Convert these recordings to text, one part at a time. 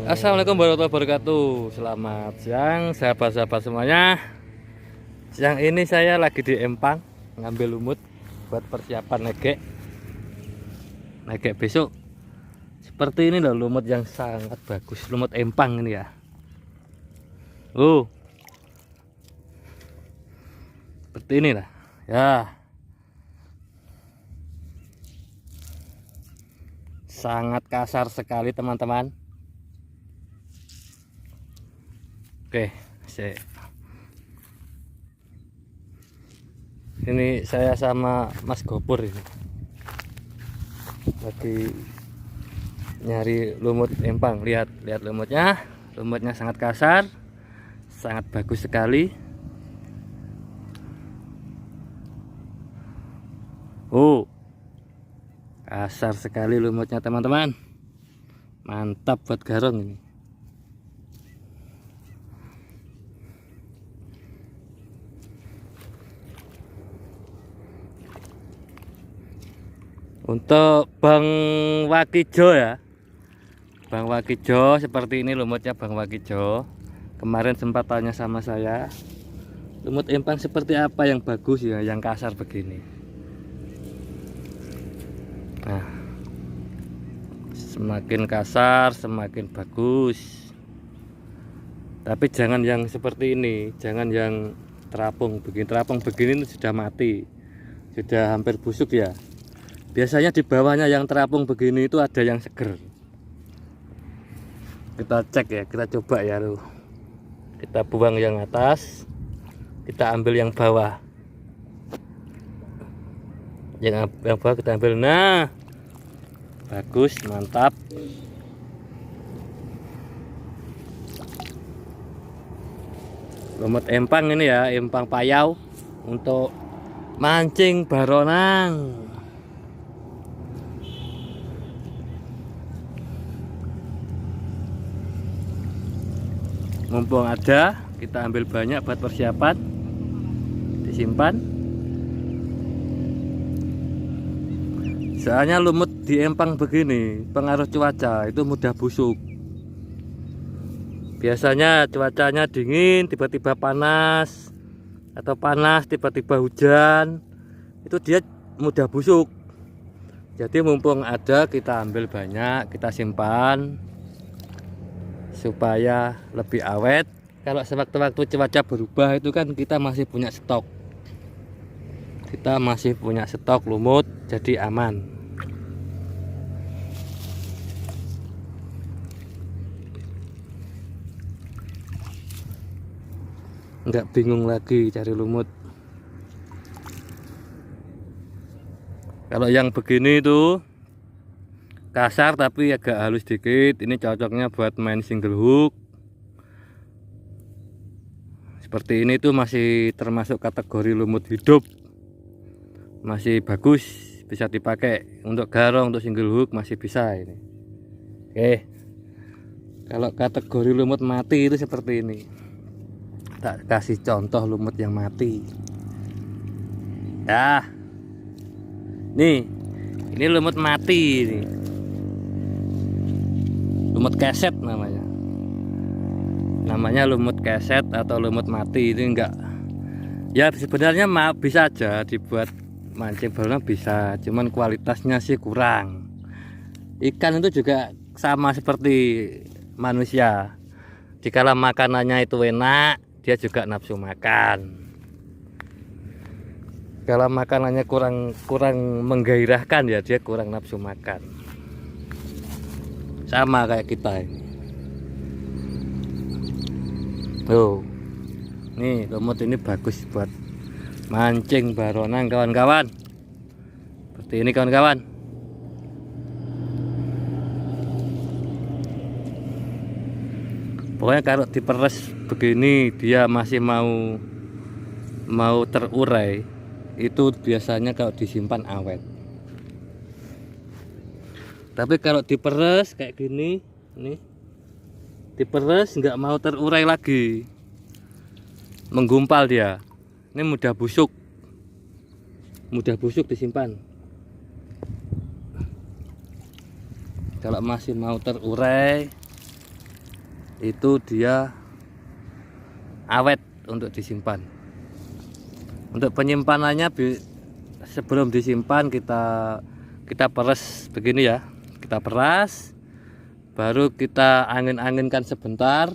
Assalamualaikum warahmatullahi wabarakatuh. Selamat siang sahabat-sahabat semuanya. Siang ini saya lagi di Empang ngambil lumut buat persiapan negek besok. Seperti ini loh lumut yang sangat bagus, lumut Empang ini ya. Seperti ini lah ya. Sangat kasar sekali teman-teman. Oke, ini saya sama Mas Gopur ini lagi nyari lumut Empang. Lihat lumutnya sangat kasar, sangat bagus sekali. Kasar sekali lumutnya teman-teman, mantap buat garong ini. Untuk Bang Wakijo ya, Bang Wakijo seperti ini lumutnya Bang Wakijo. Kemarin sempat tanya sama saya, lumut Empang seperti apa yang bagus ya, yang kasar begini. Nah, semakin kasar semakin bagus. Tapi jangan yang seperti ini, jangan yang terapung begini. Terapung begini sudah mati, sudah hampir busuk ya. Biasanya di bawahnya yang terapung begini itu ada yang seger. Kita cek ya, kita coba ya loh. Kita buang yang atas, kita ambil yang bawah. Yang bawah kita ambil. Nah, bagus, mantap. Lumut Empang ini ya, Empang payau untuk mancing baronang. Mumpung ada, kita ambil banyak buat persiapan, disimpan. Soalnya lumut di Empang begini, pengaruh cuaca itu mudah busuk. Biasanya cuacanya dingin, tiba-tiba panas, atau panas tiba-tiba hujan, itu dia mudah busuk. Jadi mumpung ada, kita ambil banyak, kita simpan supaya lebih awet. Kalau sewaktu-waktu cuaca berubah itu kan kita masih punya stok. Kita masih punya stok lumut, jadi aman. Enggak bingung lagi cari lumut. Kalau yang begini itu kasar tapi agak halus dikit, ini cocoknya buat main single hook. Seperti ini tuh masih termasuk kategori lumut hidup, masih bagus, bisa dipakai untuk garong, untuk single hook masih bisa ini. Oke, kalau kategori lumut mati itu seperti ini. Tak kasih contoh lumut yang mati ya. Nih, ini lumut mati ini. Lumut keset namanya lumut keset atau lumut mati. Ini enggak ya, sebenarnya bisa aja dibuat mancing baronang, bisa, cuman kualitasnya sih kurang. Ikan itu juga sama seperti manusia, jikalau makanannya itu enak, dia juga nafsu makan. Kalau makanannya kurang menggairahkan ya, dia kurang nafsu makan. Sama kayak kita ini. Nih lumut ini bagus buat mancing baronang kawan-kawan. Seperti ini kawan-kawan. Pokoknya kalau diperes begini dia masih mau terurai, itu biasanya kalau disimpan awet. Tapi kalau diperes kayak gini, nih diperes nggak mau terurai lagi, menggumpal dia. Ini mudah busuk disimpan. Kalau masih mau terurai, itu dia awet untuk disimpan. Untuk penyimpanannya sebelum disimpan kita peras begini ya. Kita peras, baru kita angin-anginkan sebentar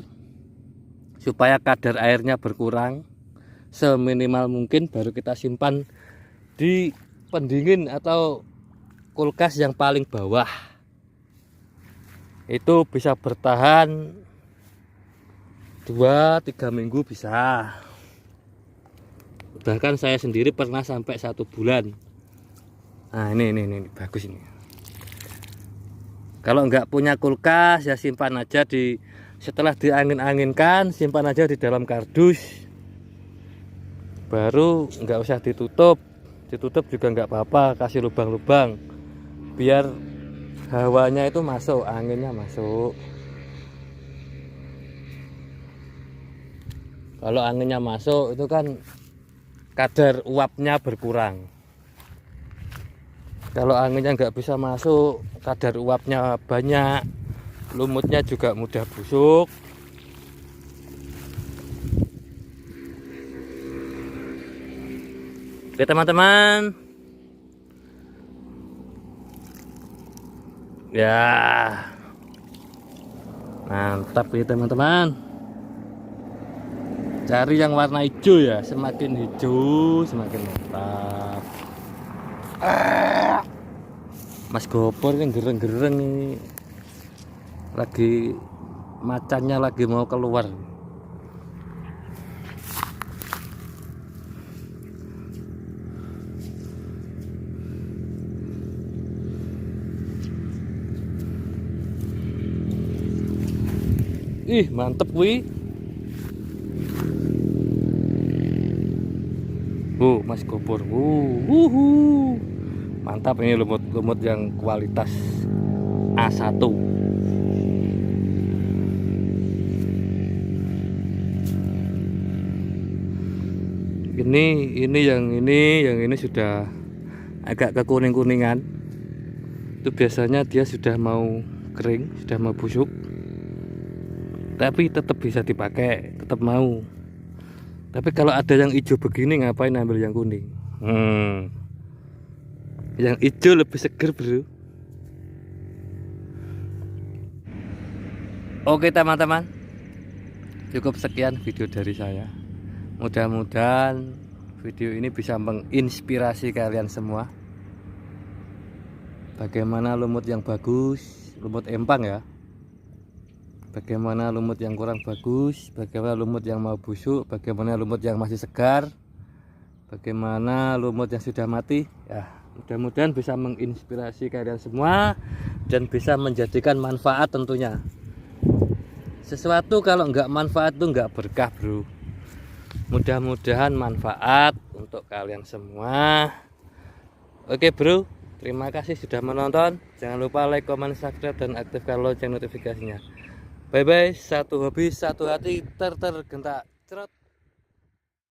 supaya kadar airnya berkurang seminimal mungkin, baru kita simpan di pendingin atau kulkas yang paling bawah. Itu bisa bertahan 2-3 minggu bisa. Bahkan saya sendiri pernah sampai 1 bulan. Nah ini bagus ini. Kalau nggak punya kulkas ya simpan aja setelah diangin-anginkan, simpan aja di dalam kardus. Baru nggak usah ditutup juga nggak apa-apa, kasih lubang-lubang biar hawanya itu masuk, anginnya masuk. Kalau anginnya masuk itu kan kadar uapnya berkurang. Kalau anginnya nggak bisa masuk, kadar uapnya banyak, lumutnya juga mudah busuk. Oke teman-teman, ya mantap ya teman-teman. Cari yang warna hijau ya, semakin hijau semakin mantap. Mas Gopor kan gereng-gereng ini, lagi macannya lagi mau keluar. Ih mantep wih. Mas Gopor. Mantap ini lumut yang kualitas A1. Yang ini sudah agak kekuning-kuningan. Itu biasanya dia sudah mau kering, sudah mau busuk. Tapi tetap bisa dipakai, tetap mau. Tapi kalau ada yang hijau begini, ngapain ambil yang kuning? Yang hijau lebih seger bro. Oke teman-teman, cukup sekian video dari saya. Mudah-mudahan video ini bisa menginspirasi kalian semua. Bagaimana lumut yang bagus, lumut empang ya. Bagaimana lumut yang kurang bagus, bagaimana lumut yang mau busuk, bagaimana lumut yang masih segar, bagaimana lumut yang sudah mati. Ya, mudah-mudahan bisa menginspirasi kalian semua dan bisa menjadikan manfaat tentunya. Sesuatu kalau nggak manfaat tuh nggak berkah bro. Mudah-mudahan manfaat untuk kalian semua. Oke bro, terima kasih sudah menonton. Jangan lupa like, comment, subscribe, dan aktifkan lonceng notifikasinya. Bye bye, satu hobi, satu hati, tergentak cerot.